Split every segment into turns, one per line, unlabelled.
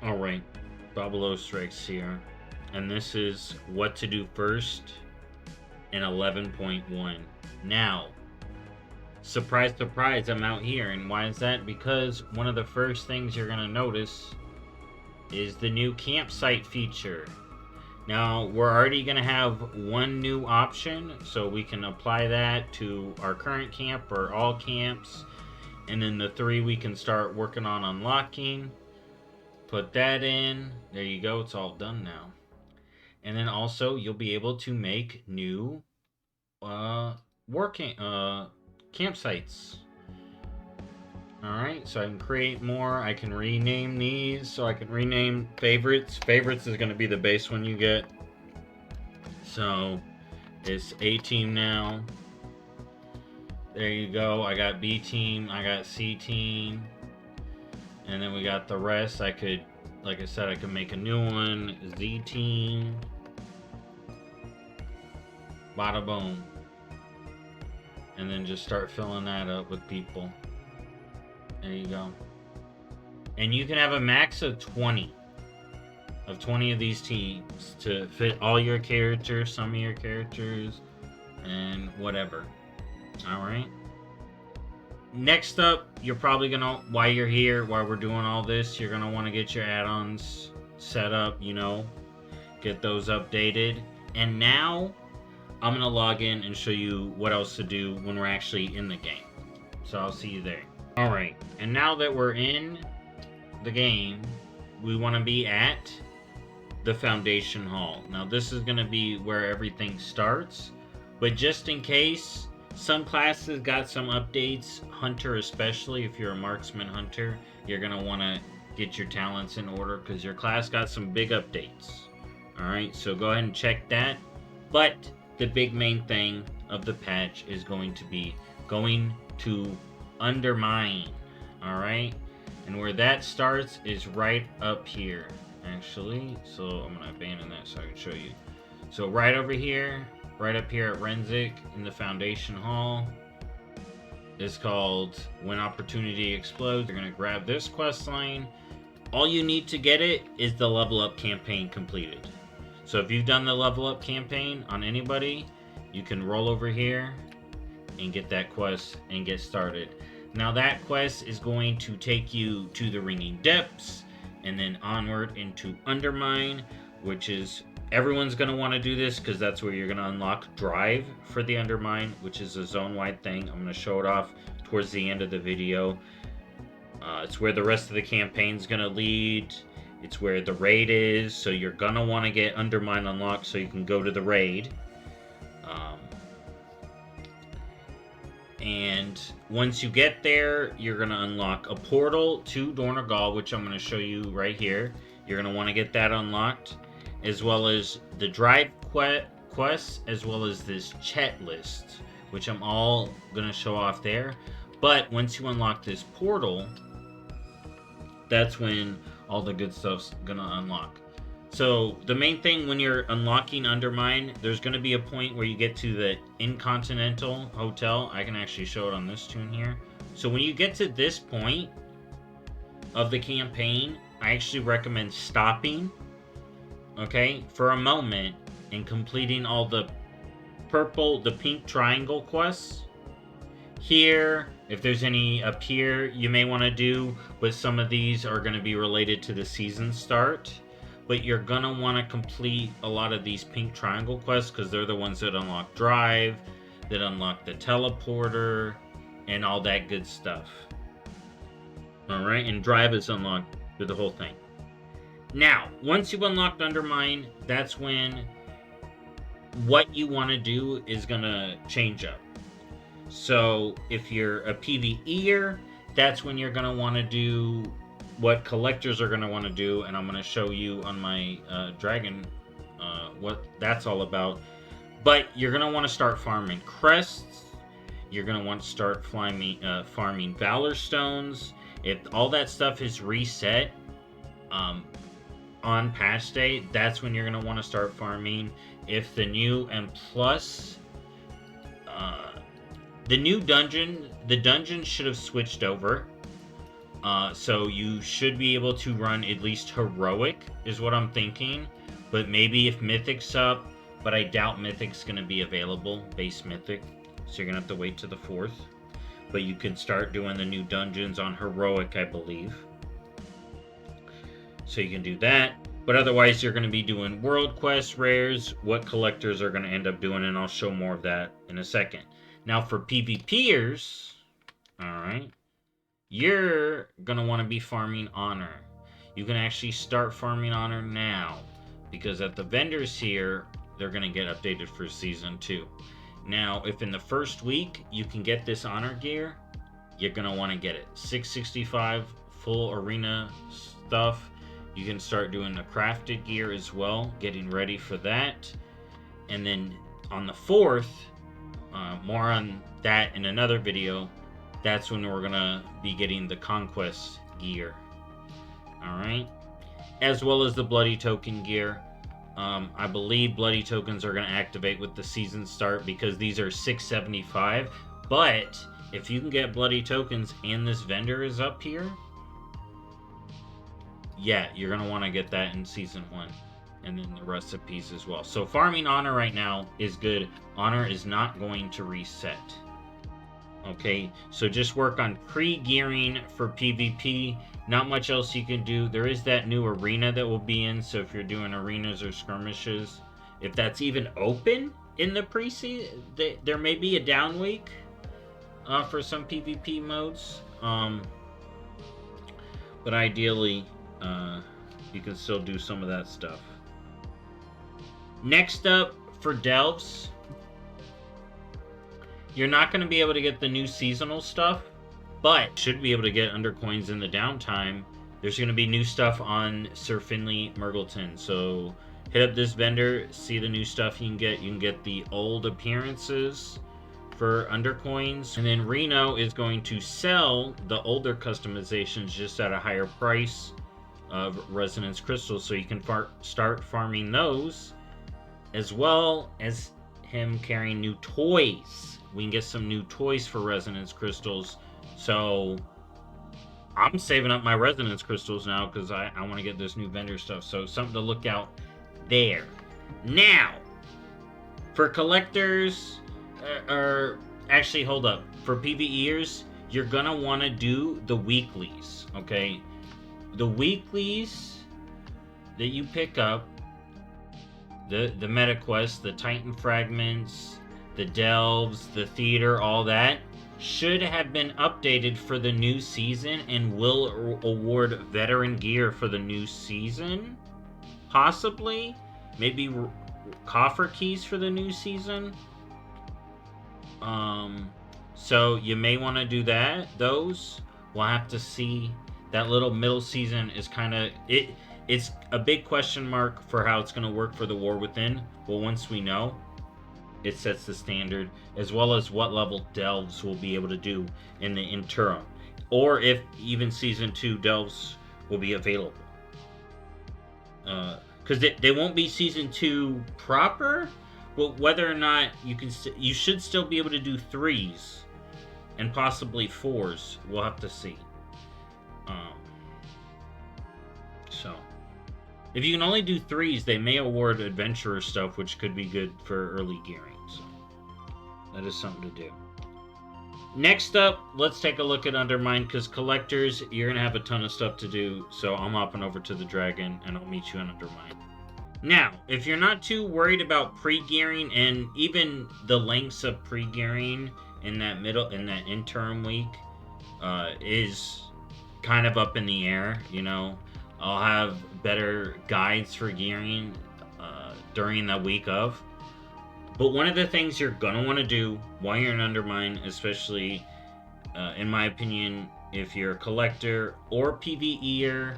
Alright, BobalosRex here, and this is what to do first in 11.1. Now, surprise, surprise, I'm out here, and why is that? Because one of the first things you're going to notice is the new campsite feature. Now, we're already going to have one new option, so we can apply that to our current camp or all camps, and then the three we can start working on unlocking. Put that in. There you go. It's all done now. And then also you'll be able to make new working campsites. Alright, so I can create more. I can rename these. So I can rename favorites. Favorites is going to be the base one you get. So it's A team now. There you go. I got B team. I got C team. And then we got the rest. I could, like I said, I could make a new one. Z team. Bada boom. And then just start filling that up with people. There you go. And you can have a max of 20. Of 20 of these teams to fit all your characters, some of your characters, and whatever. Alright. Next up, you're probably gonna, while you're here, while we're doing all this, you're gonna want to get your add-ons set up, you know, get those updated. And now, I'm gonna log in and show you what else to do when we're actually in the game. So I'll see you there. Alright, and now that we're in the game, we want to be at the Foundation Hall. Now this is gonna be where everything starts, but just in case, some classes got some updates, Hunter especially. If you're a marksman hunter, you're going to want to get your talents in order because your class got some big updates. Alright, so go ahead and check that. But the big main thing of the patch is going to be going to Undermine. Alright, and where that starts is right up here, actually. So I'm going to abandon that so I can show you. So right over here, right up here at Renzik in the Foundation Hall, is called When Opportunity Explodes. You're going to grab this quest line. All you need to get it is the level up campaign completed. So if you've done the level up campaign on anybody, you can roll over here and get that quest and get started. Now that quest is going to take you to the Ringing Depths and then onward into Undermine, which is, everyone's going to want to do this because that's where you're going to unlock Drive for the Undermine, which is a zone-wide thing. I'm going to show it off towards the end of the video. It's where the rest of the campaign is going to lead. It's where the raid is, so you're going to want to get Undermine unlocked so you can go to the raid. And once you get there, you're going to unlock a portal to Dornagal, which I'm going to show you right here. You're going to want to get that unlocked, as well as the Drive quests, as well as this chat list, which I'm all going to show off there. But once you unlock this portal, that's when all the good stuff's going to unlock. So the main thing when you're unlocking Undermine, there's going to be a point where you get to the Intercontinental Hotel. I can actually show it on this tune here. So when you get to this point of the campaign, I actually recommend stopping, okay, for a moment and completing all the pink triangle quests. Here, if there's any up here you may want to do, but some of these are going to be related to the season start. But you're going to want to complete a lot of these pink triangle quests because they're the ones that unlock Drive, that unlock the teleporter, and all that good stuff. Alright, and Drive is unlocked with the whole thing. Now, once you've unlocked Undermine, that's when what you want to do is going to change up. So, if you're a PvEer, that's when you're going to want to do what collectors are going to want to do, and I'm going to show you on my dragon what that's all about. But you're going to want to start farming crests. You're going to want to start farming Valor Stones. If all that stuff is reset on patch day, that's when you're going to want to start farming. If the new and plus, the new dungeon, the dungeon should have switched over. So you should be able to run at least Heroic, is what I'm thinking. But maybe if Mythic's up, but I doubt Mythic's going to be available, base Mythic. So you're going to have to wait to the 4th. But you can start doing the new dungeons on Heroic, I believe. So you can do that. But otherwise, you're going to be doing World Quest rares, what collectors are going to end up doing, and I'll show more of that in a second. Now, for PvPers, alright, you're going to want to be farming Honor. You can actually start farming Honor now, because at the vendors here, they're going to get updated for Season 2. Now, if in the first week you can get this Honor gear, you're going to want to get it. 665 full arena stuff. You can start doing the crafted gear as well, getting ready for that. And then on the 4th, more on that in another video, that's when we're going to be getting the Conquest gear. Alright? As well as the Bloody Token gear. I believe Bloody Tokens are going to activate with the season start because these are 675. But if you can get Bloody Tokens and this vendor is up here, yeah, you're going to want to get that in Season 1. And then the recipes as well. So farming Honor right now is good. Honor is not going to reset. Okay, so just work on pre-gearing for PvP. Not much else you can do. There is that new arena that will be in. So if you're doing arenas or skirmishes, if that's even open in the pre-season, there may be a down week for some PvP modes. But ideally, you can still do some of that stuff. Next up, for Delves, you're not going to be able to get the new seasonal stuff, but should be able to get undercoins in the downtime. There's going to be new stuff on Sir Finley Mergleton. So hit up this vendor, see the new stuff you can get. You can get the old appearances for undercoins. And then Reno is going to sell the older customizations just at a higher price of Resonance Crystals. So you can start farming those, as well as him carrying new toys. We can get some new toys for Resonance Crystals. So I'm saving up my Resonance Crystals now because I want to get this new vendor stuff. So something to look out there. Now, for collectors, or actually, hold up. For PvEers, you're going to want to do the weeklies, okay? The weeklies that you pick up, the meta quests, the Titan Fragments, the Delves, the Theater, all that, should have been updated for the new season and will award veteran gear for the new season. Possibly. Maybe coffer keys for the new season. So you may want to do that. Those, we'll have to see. That little middle season is kind of... It's a big question mark for how it's going to work for the War Within. Well, once we know, it sets the standard, as well as what level Delves will be able to do in the interim. Or if even Season 2 Delves will be available. Because they won't be Season 2 proper, but whether or not you should still be able to do 3s and possibly 4s. We'll have to see. So, if you can only do 3s, they may award adventurer stuff, which could be good for early gearing. So, that is something to do. Next up, let's take a look at Undermine, because collectors, you're going to have a ton of stuff to do. So, I'm hopping over to the Dragon, and I'll meet you on Undermine. Now, if you're not too worried about pre-gearing, and even the lengths of pre-gearing in that interim week is kind of up in the air, you know. I'll have better guides for gearing during the week of. But one of the things you're going to want to do while you're in Undermine, especially, in my opinion, if you're a collector or PvEer,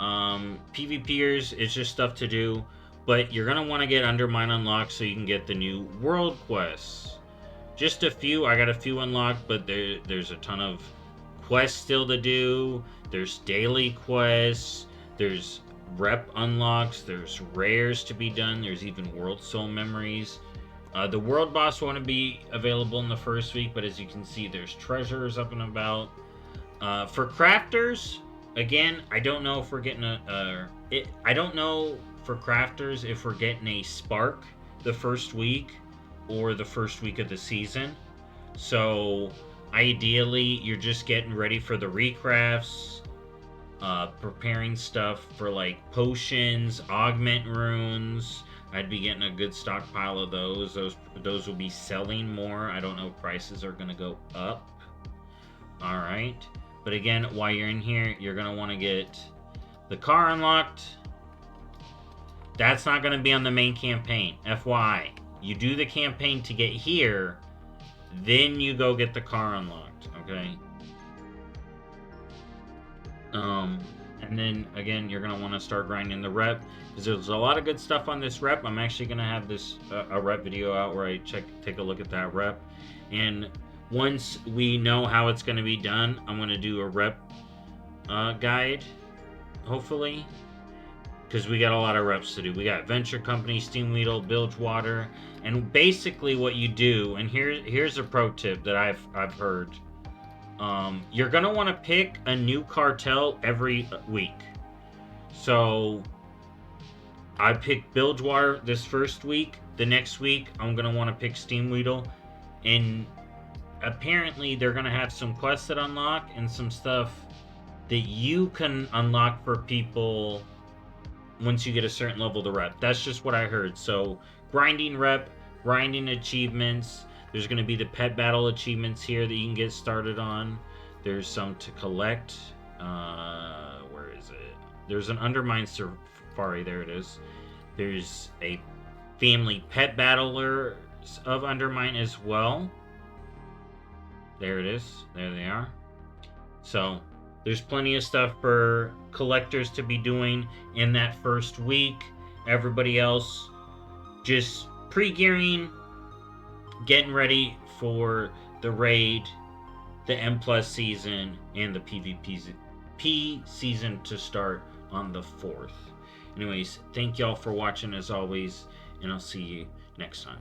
PvPers, it's just stuff to do. But you're going to want to get Undermine unlocked so you can get the new world quests. Just a few. I got a few unlocked, but there's a ton of quests still to do. There's daily quests, there's rep unlocks, there's rares to be done, there's even world soul memories. The world boss won't be available in the first week, but as you can see, there's treasures up and about. For crafters, again, I don't know if we're getting I don't know for crafters if we're getting a spark the first week or the first week of the season. So ideally, you're just getting ready for the recrafts, preparing stuff for like potions, augment runes. I'd be getting a good stockpile of those. Those will be selling more. I don't know if prices are gonna go up. All right. But again, while you're in here, you're going to want to get the car unlocked. That's not going to be on the main campaign. FYI. You do the campaign to get here, then you go get the car unlocked. Okay? And then, again, you're going to want to start grinding the rep. Because there's a lot of good stuff on this rep. I'm actually going to have this a rep video out where I take a look at that rep. And once we know how it's going to be done, I'm going to do a rep guide, hopefully, because we got a lot of reps to do. We got Venture Company, Steam Weedle, Bilgewater, and basically what you do, and here's a pro tip that I've heard. You're going to want to pick a new cartel every week. So I picked Bilgewater this first week. The next week, I'm going to want to pick Steam Weedle, and apparently they're going to have some quests that unlock and some stuff that you can unlock for people once you get a certain level to rep. That's just what I heard. So grinding rep, grinding achievements. There's going to be the pet battle achievements here that you can get started on. There's some to collect. Where is it? There's an Undermine safari. There it is. There's a family pet battler of Undermine as well. There it is. There they are. So there's plenty of stuff for collectors to be doing in that first week. Everybody else just pre-gearing, getting ready for the raid, the M+ season, and the PvP season to start on the 4th. Anyways, thank y'all for watching as always, and I'll see you next time.